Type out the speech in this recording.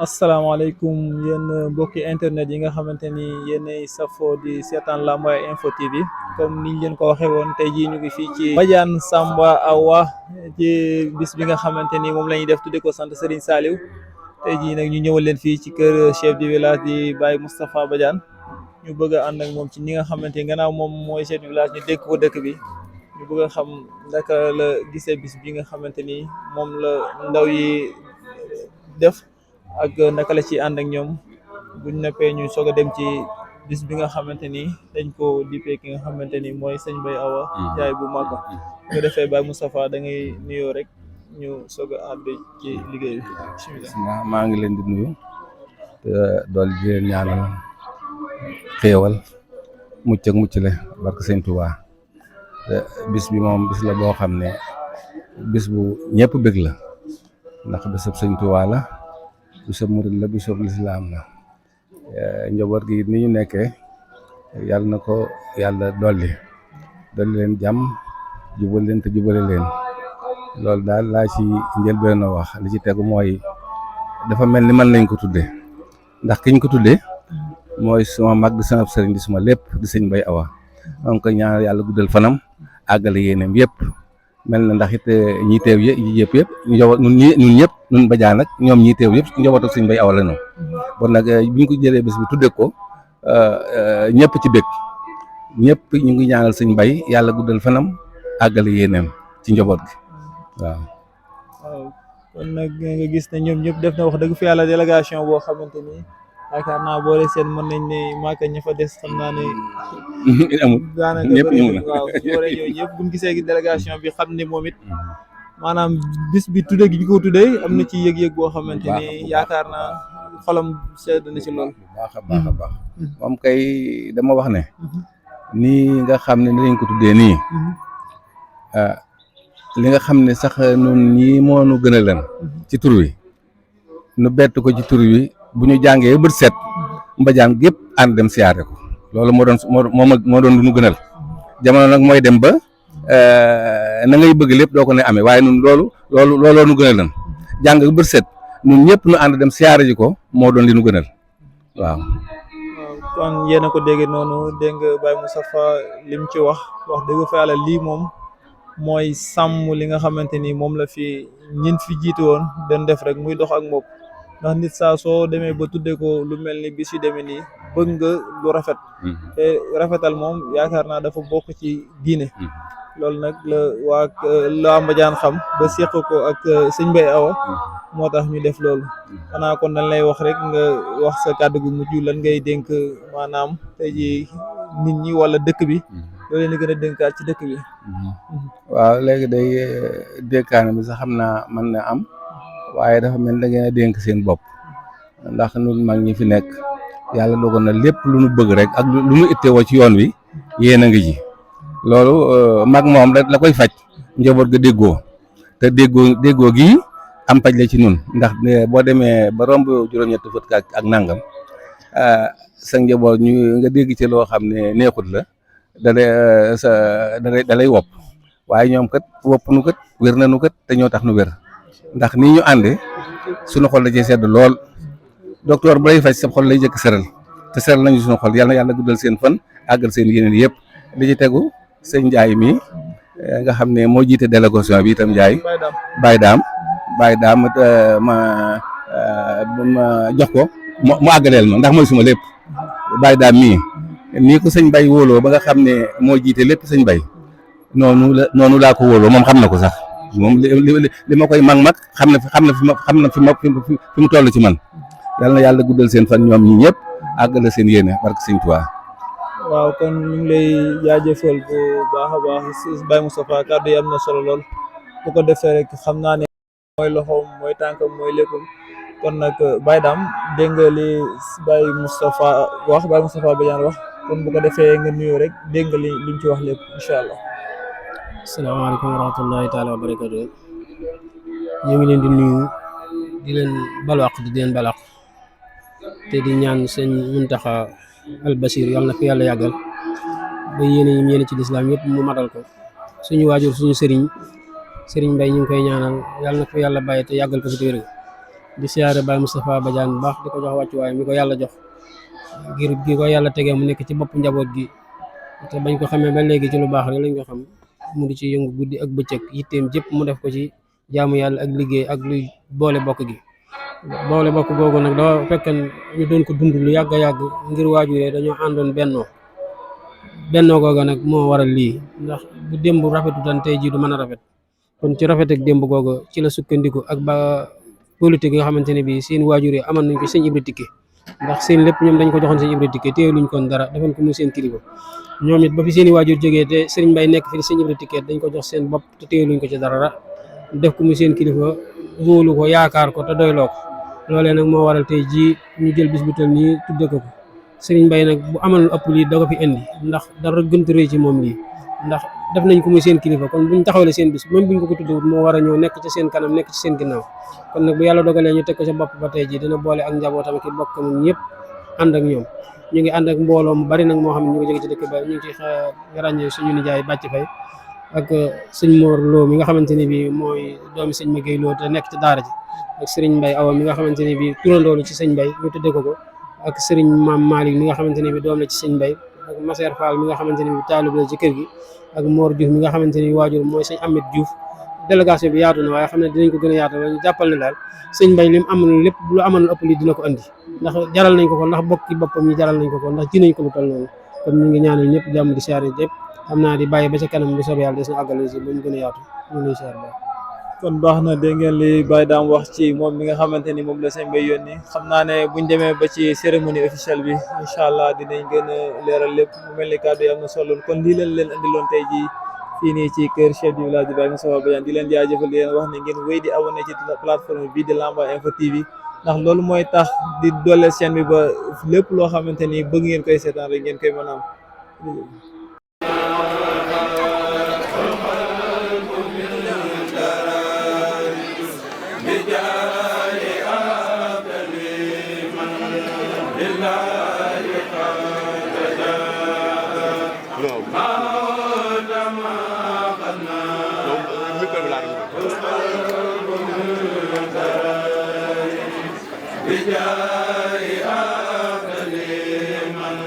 asalaamaaleykum yéen mbokki internet yi nga xamante ni yéenay safoo di seetaan Lambaye Info TV comme niñ leen ko waxee woon tey jii ñu ngi fii ci Badiane Samba Awa ci bis bi nga xamante ni moom la ñuy def tudde ko sant Serigne Saliou tey jii nag ñu ñëwal leen fii ci kër chef du village di Baye Moustapha Badiane ñu bëgg a ànd ak moom ci ñi nga xamante ni gannaaw moom mooy chef du village ñu dégg ko dëkk bi ñu bëgg a xam naka la gisee bis bi nga xamante ni moom la ndaw yi def ak naka la ci ànd ak ñoom buñ neppee ñu soog a dem ci bis bi nga xamante ni dañ ko dippee ki nga xamante ni mooy sëñ Bay Awa Njaay bu Màkka bu ko defee Baye Moustapha da ngay nuyoo rek ñu soog a ànd ci liggéey bi bismillah. maa ngi leen di nuyu te dool di leen ñaanal xéewal mucc ak mucc le barke sëñ Tuubaa te bis bi moom bis la boo xam ne bis bu ñëpp bëgg la ndax bisab sëñ Tuubaa la bisab murid la bisab lislaam la njaboot gi ni ñu nekkee yàlla na ko yàlla dolli leen jàmm jubal leen te jubale leen loolu daal laa ci njëlbeen a wax li ci tegu mooy dafa mel ni man lañ ko tudde ndax kiñ ko tudde mooy suma mag di sama sëriñ di suma lépp di sëñ Bay Awa donc ñaanal yàlla guddal fanam àggale yéeneem yëpp mel na ndax it ñi teew yëpp njaboot ñun ñëpp ñun Badiane nag ñoom ñi teew yëpp njaboot ak sëñ Bay Awa la ñu bon nag bi ñu ko jëlee bés bi tudde ko ñëpp ci bëgg ñëpp ñu ngi ñaanal sëñ Bay yàlla guddal fanam àggale yéeneem ci njaboot gi waaw. waaw kon nag nga gis ne ñoom ñëpp def na wax dëgg fi yàlla délégation boo xamante ni yaakaar naa boole seen mën nañ ne maaka ña fa des xam naa ne amul daanaka ñëpp ñëw na waaw boole ñooyu ñëpp buñ gisee gi délégation bi xam ne moom it maanaam bis bi tudde gi ñu ko tuddee am na ci yëg-yëg boo xamante ni yaakaar naa xolam sedd na ci lool baax a baax moom kay dama wax ne nii nga xam ne dinañ ko tuddee nii li nga xam ne sax nun ñii moo nu gën a leen ci tur wi nu bett ko ci tur wi bu ñu jàngee bët set Mbadiane gépp ànd dem siyaare ko loolu moo doon lu nu gënal jamono nag mooy dem ba na ngay bëgg lépp doo ko ne amee waaye nun looloo nu gënal leen jàng bët set nun ñëpp nu ànd dem siyaare ji ko moo doon li nu gënal waaw. kon yéen a ko dégg noonu dégg nga Baye Moustapha lim ci wax dëgg fa yàlla lii moom mooy sàmm li nga xamante ni moom la fi ñin fi jiitu woon doon def rek muy dox ak moom ndax nit saa soo demee ba tuddee ko lu mel ni bis yu demee nii bëgg nga lu rafet te rafetal moom yaakaar naa dafa bokk ci diine loolu nag la Mbadiane xam ba séq ko ak sëñ Bay Awa moo tax ñu def loolu xanaa kon dañ lay wax rek nga wax sa kàddu gu mujj lan ngay dénk maanaam tey ji nit ñi wala dëkk bi loolu leen gën a dénkaat ci dëkk bi. waaw léegi day dénkaane bi sax xam naa mën na am waaye dafa mel da ngeen a dénk seen bopp ndax ñun mag ñi fi nekk yàlla dogal na lépp lu nu bëgg rek ak lu nu ittewoo ci yoon wi yéen a ngi ji loolu mag moom la koy faj njaboot ga déggoo te déggoo gi am paj la ci nun ndax boo demee ba romb juróom-ñetti fukk ak nangam sa njaboot ñu nga dégg ci loo xam ne neexut la da lay wopp waaye ñoom kat wopp nu kat wér na nu kat te ñoo tax nu wér ndax nii ñu àndee suñu xol da cee sedd lool docteur bu lay faj sa xol lay jëkk seral te seral nañu suñu xol yàlla na yàlla guddal seen fan àggal seen yeneen yëpp li ci tegu sëñ Njaay mi nga xam ne moo jiite délégation bi itam Njaay Baye Daam ma jox ko mu àggaleel ma ndax mooy suma lépp Baye Daam mii nii ko sëñ Bay wóoloo ba nga xam ne moo jiite lépp sëñ Bay noonu laa ko wóoloo moom xam na ko sax moom li ma koy mag xam na fi mu toll ci man yal na yàlla guddal seen fan ñoom ñi ñëpp àggale seen yéene barke sëñ Tuubaa. waaw kon ñu ngi lay jaajëfal bu baax a baax Baye Moustapha kàddu yi am na solo lool bu ko defee rek xam naa ne mooy loxoom mooy tànkam mooy léppam kon nag Baye Dame dégg nga li Baye Moustapha Badiane wax kon bu ko defee nga nuyoo rek dégg nga liñ ci wax lépp incha allah. asalaamaaleykum wa rahmatullahi taala wa barakatu ñu ngi leen di nuyu di leen balwaq di leen balaq te di ñaan sëñ Muntaxa al Basiir yàlla na ko yàlla yàggal ba yéene ci lislaam yëpp mu matal ko suñu waajur suñu sëriñ Mbay ñu ngi koy ñaanal yàlla na ko yàlla bàyyi te yàggal ko fi téere di siyaare Baye Moustapha Badiane bu baax di ko jox wàccuwaay mi ko yàlla jox ngir gi ko yàlla tegee mu nekk ci bopp njaboot gi te bañ ko xamee ba léegi ci lu baax rek lañ ko xam mu di ci yëngu guddi ak bëccëg yitteem jëpp mu def ko ci jaamu yàlla ak liggéey ak luy boole bokk gi boole bokk googu nag dafa fekkan ñu doon ko dund lu yàgg a yàgg ngir waajuree dañoo àndoon bennoo googu nag moo waral lii ndax bu démb rafetu tan tey jii du mën a rafet kon ci rafet ak démb googu ci la sukkandiku ak ba politique nga xamante ne bii seen waajur yi amoon nañ ko sëñ Ibra Tické ndax seen lépp ñoom dañ ko joxoon sëñ Ibra Tické téeluñ kon dara defoon ko muy seen kilifa ñoom it ba fi seen i waajur jógee te Serigne Mbaye nekk fi sëñ Ibra Tické dañ ko jox seen bopp te téeluñ ko ci dara def ko muy seen kilifa wóolu ko yaakaar ko te doyloo ko loolee nag moo waral tey jii ñu jël bis bu toll nii tudde ko Serigne Mbaye nag bu amal lu ëpp lii da ko fi indi ndax dara gëntu rëy ci moom lii ndax def nañ ko muy seen kilifa kon buñ taxawale seen bis même buñ ko tuddewut moo war a ñëw nekk ci seen kanam nekk ci seen ginnaaw kon nag bu yàlla dogalee ñu teg ko sa bopp ba tey jii dina boole ak njabootam ki bokk moom ñëpp ànd ak ñoom ñu ngi ànd ak mbooloo mu bari nag moo xam ne ñu ngi jóge ci dëkk ba ñu ngi ci ràññee suñu nijaay Bàcc Fay ak sëñ Mor Lo mi nga xamante ne bi mooy doomi sëñ Magey Lo te nekk ci daara ji ak sëriñ Mbay Awa mi nga xamante ne bi turandoolu ci sëñ Mbay ñu tuddee ko ak sëriñ Maam Malick mi nga xamante ne bi doom la ci sëñ Mbay ak Maseer Fall mi nga xamante ne bi taalib la ci kër gi ak Mor Diouf mi nga xamante ni waajur mooy sëñ Amet Diouf délégation bi yaatu na waaye xam ne dinañ ko gën a yaatu ñu jàppal ne daal sëñ Mbay lim amoon lépp lu amoon ëpp li dina ko andi ndax jaral nañ ko ko ndax bokki boppam ñi jaral nañ ko ko ndax ji nañ ko lu toll noonu kon ñu ngi ñaanal ñëpp jàmm di siyaare ñëpp xam naa di bàyyi ba ca kanam bu soobee yàlla des na àggale si ba mu gën a yaatu ñu ngi siyaare ba kon baax na dégg ngeen li Baye Dame wax ci moom mi nga xamante ni moom la sëñ Mbaye yónni xam naa ne buñ demee ba ci cérémonie officielle bi incha allah dinañ gën a leeral lépp mu mel ni kàddu yi am na solo kon lii leen andiloon tey jii fii nii ci kër chef du village di Baye Moustapha Badiane di leen jaajëfal di leen wax ne ngeen wéy di abonné ci plateforme bii di Lambaye Info TV ndax loolu mooy tax di dooleel chaîne bi ba lépp loo xamante ni bëgg ngeen koy seetaan rek ngeen koy mën a am Bijaahi abdali man